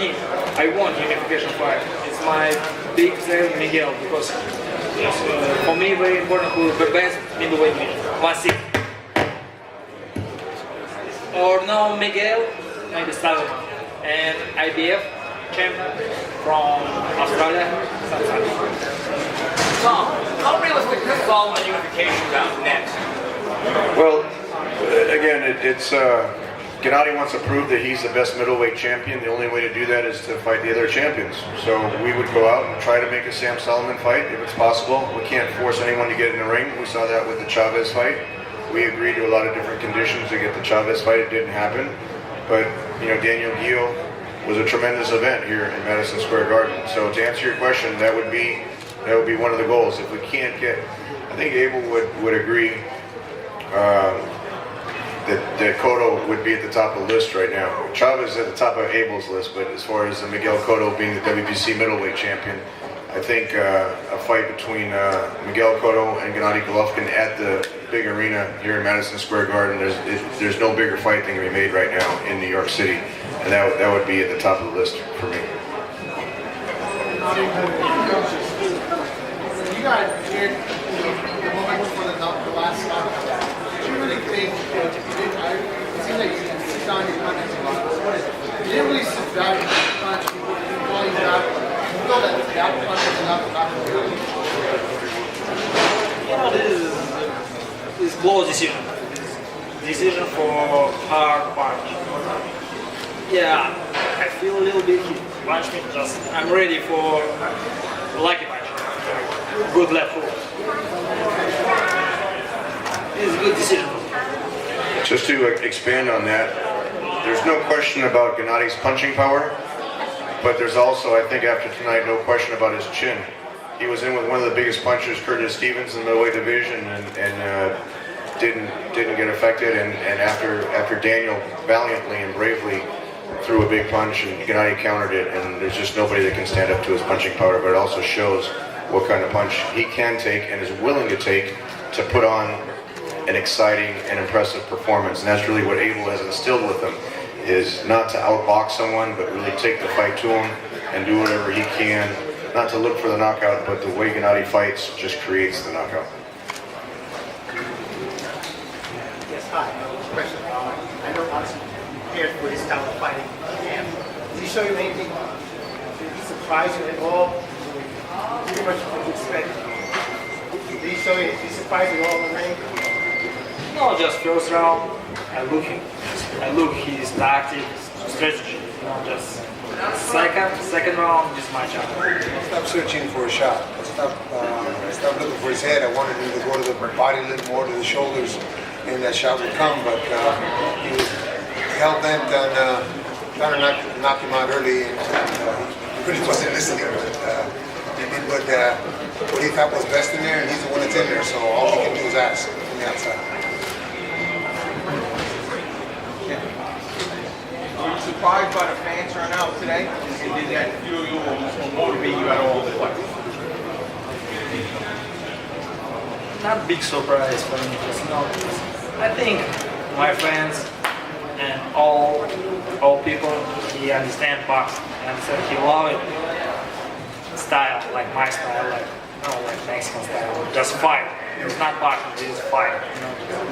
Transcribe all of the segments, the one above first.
me, I want unification fight. It's my big friend Miguel, because for me very important who is the best middleweight man, 160. Or now Miguel, maybe Sullivan, and IBF champion from Australia. Tom, how realistic is Solomon unification bout next? Well, again, it's Gennady wants to prove that he's the best middleweight champion. The only way to do that is to fight the other champions. So we would go out and try to make a Sam Solomon fight if it's possible. We can't force anyone to get in the ring. We saw that with the Chavez fight. We agreed to a lot of different conditions to get the Chavez fight. It didn't happen. But, Daniel Geale was a tremendous event here in Madison Square Garden. So to answer your question, that would be one of the goals. If we can't get, I think Abel would agree that Cotto would be at the top of the list right now. Chavez is at the top of Abel's list, but as far as Miguel Cotto being the WBC middleweight champion, I think a fight between Miguel Cotto and Gennady Golovkin at the big arena here in Madison Square Garden, there's no bigger fight that can be made right now in New York City, and that would be at the top of the list for me. You guys did the moment before the last stop. Did you really think it seems like you sit down your punches a lot. What is it? You didn't really sit back and punch while you got you feel that punch is enough to knock him out. This is close decision. Decision for hard punch. Yeah, I feel a little bit hit. Punch me, I'm ready for lucky punch. Good left hook. It's a good decision. Just to expand on that, there's no question about Gennady's punching power, but there's also, I think after tonight, no question about his chin. He was in with one of the biggest punchers, Curtis Stevens, in the middleweight division, and didn't get affected. And after Daniel valiantly and bravely threw a big punch, and Gennady countered it, and there's just nobody that can stand up to his punching power. But it also shows what kind of punch he can take and is willing to take to put on an exciting and impressive performance. And that's really what Abel has instilled with him, is not to outbox someone, but really take the fight to him and do whatever he can, not to look for the knockout, but the way Gennady fights just creates the knockout. Yes, hi. Question. I know Madison prepared for his style of fighting. Did he show you anything? Did he surprise you at all? Pretty much what you expect. Did he show you? Did he surprise you all in the ring? No, just first round. I look his tactics, strategy. Just second round, this matchup. Stop searching for a shot. Stop looking for his head. I wanted him to go to the body a little more, to the shoulders, and that shot would come. But he was hell bent on trying to knock him out early, and he pretty wasn't listening. He did what he thought was best in there, and he's the one that's in there. So all he can do is ask from the outside. Were you surprised by the fan turnout today? And did that fuel you or motivate you at all to play? Not big surprise for me. I think my friends and all people, he understand boxing, and so he love it. Style, like my style, like Mexican style. Just fight. It's not boxing. This is fight.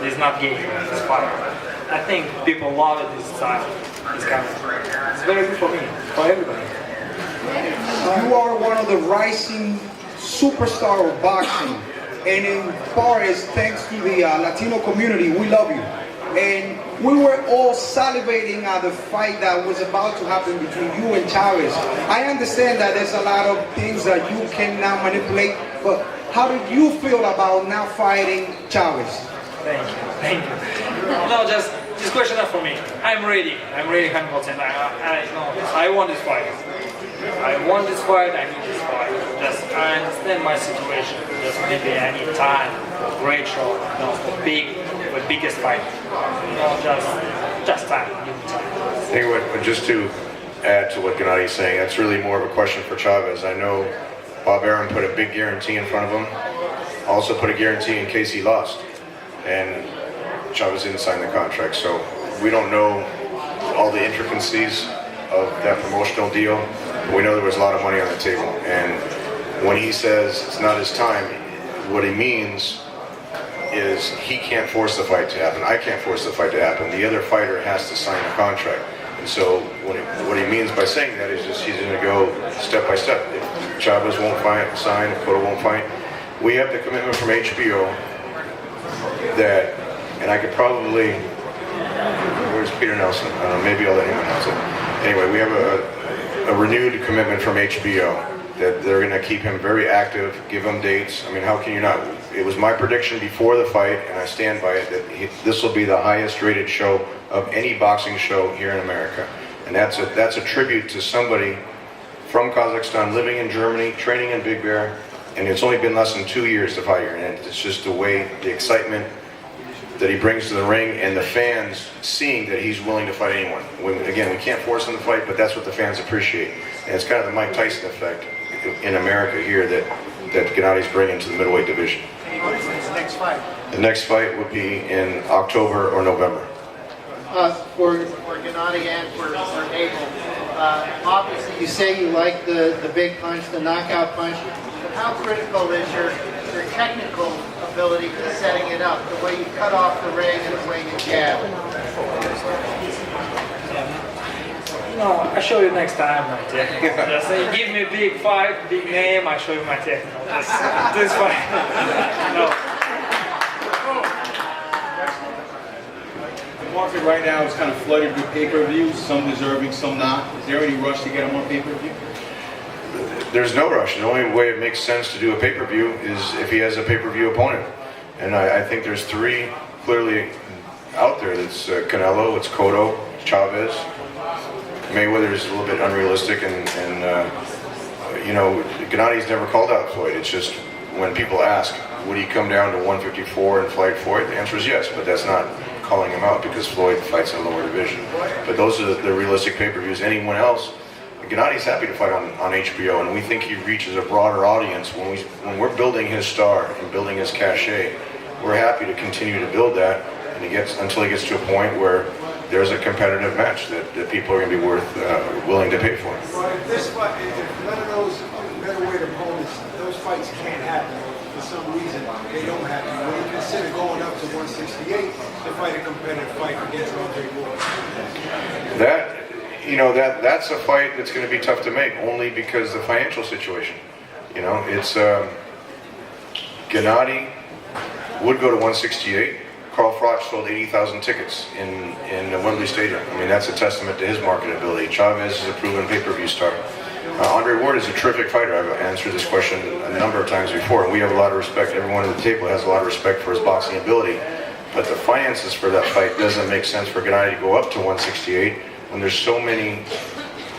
It's not game. It's fight. I think people love it. This style. It's very good for me, for everybody. You are one of the rising superstar of boxing, and in Paris, thanks to the Latino community, we love you. And we were all salivating at the fight that was about to happen between you and Chavez. I understand that there's a lot of things that you can now manipulate, but how did you feel about now fighting Chavez? Thank you. No, just this question is for me. I'm ready 100%. I want this fight. I want this fight, I need this fight. I understand my situation. Just maybe I need time for great show, for biggest fight. Just time. I think just to add to what Gennady is saying, that's really more of a question for Chavez. I know Bob Arum put a big guarantee in front of him, also put a guarantee in case he lost. And Chavez didn't sign the contract, so we don't know all the intricacies of that promotional deal. We know there was a lot of money on the table, and when he says it's not his time, what he means is he can't force the fight to happen. I can't force the fight to happen. The other fighter has to sign a contract. And so what he means by saying that is just he's going to go step by step. If Chavez won't sign, if Cotto won't fight, we have the commitment from HBO that, and I could probably, where's Peter Nelson? Maybe I'll let him announce it. Anyway, we have a renewed commitment from HBO that they're going to keep him very active, give him dates. I mean, how can you not? It was my prediction before the fight, and I stand by it, that this will be the highest rated show of any boxing show here in America. And that's a tribute to somebody from Kazakhstan, living in Germany, training in Big Bear, and it's only been less than 2 years to fight here. And it's just the way, the excitement that he brings to the ring, and the fans seeing that he's willing to fight anyone. Again, we can't force him to fight, but that's what the fans appreciate. And it's kind of the Mike Tyson effect in America here that Gennady's bringing to the middleweight division. What is his next fight? The next fight would be in October or November. For Gennady and for Abel, obviously you say you like the big punch, the knockout punch, but how critical is your technical ability to setting it up, the way you cut off the ring and the way you jab? I'll show you next time my technique. Just say, give me a big fight, big name, I show you my technique. This fight. No. The market right now is kind of flooded with pay-per-views, some deserving, some not. Is there any rush to get them on pay-per-view? There's no rush. The only way it makes sense to do a pay-per-view is if he has a pay-per-view opponent. And I think there's three clearly out there. It's Canelo, it's Cotto, it's Chavez. Mayweather is a little bit unrealistic, and Gennady's never called out Floyd. It's just when people ask, would he come down to 154 and fight Floyd? The answer is yes, but that's not calling him out because Floyd fights in a lower division. But those are the realistic pay-per-views. Anyone else, Gennady's happy to fight on HBO, and we think he reaches a broader audience. When we're building his star and building his cachet, we're happy to continue to build that, and until he gets to a point where there's a competitive match that people are going to be willing to pay for. Well, if this fight, if none of those middleweight opponents, those fights can't happen for some reason, they don't happen. When you consider going up to 168 to fight a competitive fight against Andre Ward. That's a fight that's going to be tough to make, only because the financial situation. It's Gennady would go to 168. Carl Froch sold 80,000 tickets in Wembley Stadium. I mean, that's a testament to his marketability. Chavez is a proven pay-per-view star. Andre Ward is a terrific fighter. I've answered this question a number of times before, and we have a lot of respect. Everyone at the table has a lot of respect for his boxing ability. But the finances for that fight doesn't make sense for Gennady to go up to 168 when there's so many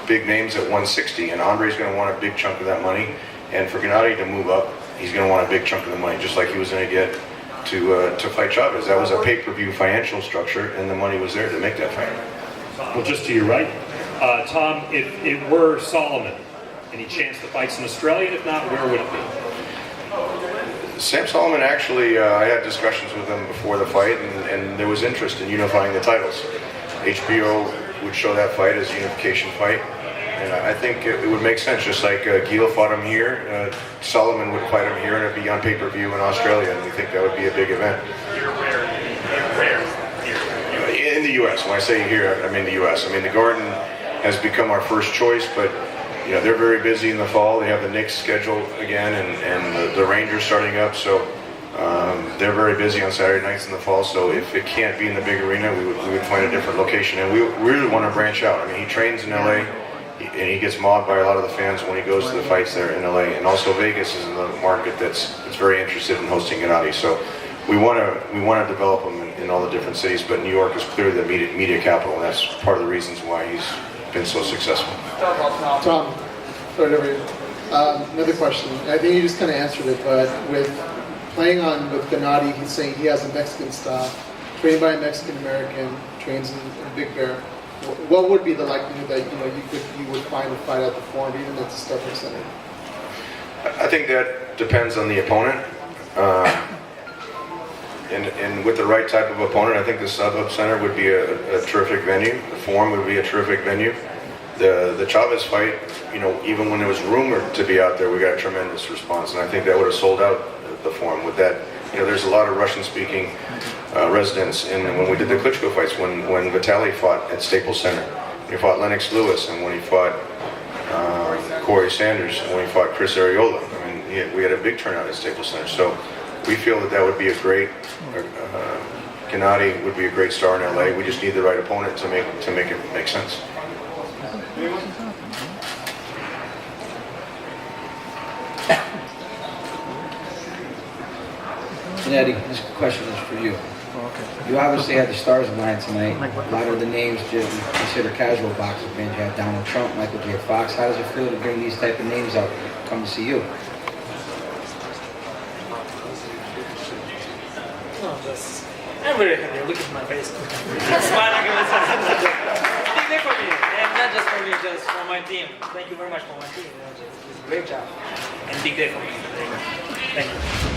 big names at 160, and Andre's going to want a big chunk of that money. And for Gennady to move up, he's going to want a big chunk of the money, just like he was going to get to fight Chavez. That was a pay-per-view financial structure, and the money was there to make that fight. Well, just to your right, Tom, if it were Solomon, any chance the fight's in Australia? If not, where would it be? Sam Solomon, actually, I had discussions with him before the fight, and there was interest in unifying the titles. HBO would show that fight as a unification fight, and I think it would make sense. Just like Geale fought him here, Solomon would fight him here, and it'd be on pay-per-view in Australia, and we think that would be a big event. In the U.S. When I say here, I mean the U.S. I mean, the Garden has become our first choice, but they're very busy in the fall. They have the Knicks scheduled again, and the Rangers starting up, so they're very busy on Saturday nights in the fall. So if it can't be in the big arena, we would find a different location, and we really want to branch out. I mean, he trains in L.A., and he gets mobbed by a lot of the fans when he goes to the fights there in LA. And also Vegas is the market that's very interested in hosting Gennady. So we want to develop him in all the different cities. But New York is clearly the media capital, and that's part of the reasons why he's been so successful. Tom, sorry to interrupt you. Another question. I think you just kind of answered it, but with playing on with Gennady, he's saying he has a Mexican style, trained by a Mexican American, trains in Big Bear. What would be the likelihood that you would find a fight at the Forum, even at the Staples Center? I think that depends on the opponent, and with the right type of opponent, I think the StubHub Center would be a terrific venue. The Forum would be a terrific venue. The Chavez fight, you know, even when it was rumored to be out there, we got a tremendous response, and I think that would have sold out the forum with that. You know, there's a lot of Russian-speaking residents, and when we did the Klitschko fights, when Vitaly fought at Staples Center, when he fought Lennox Lewis, and when he fought Corey Sanders, and when he fought Chris Arreola, I mean, we had a big turnout at Staples Center. So we feel that would be a great. Gennady would be a great star in LA. We just need the right opponent to make it make sense. Gennady, this question is for you. You obviously had the stars aligned tonight. A lot of the names you consider casual boxing fans. You have Donald Trump, Michael J. Fox. How does it feel to bring these type of names out, come to see you? I'm very happy. Look at my face. Smiling all the time. Big day for me, and not just for me, just for my team. Thank you very much for my team. It's a great job, and big day for me. Thank you.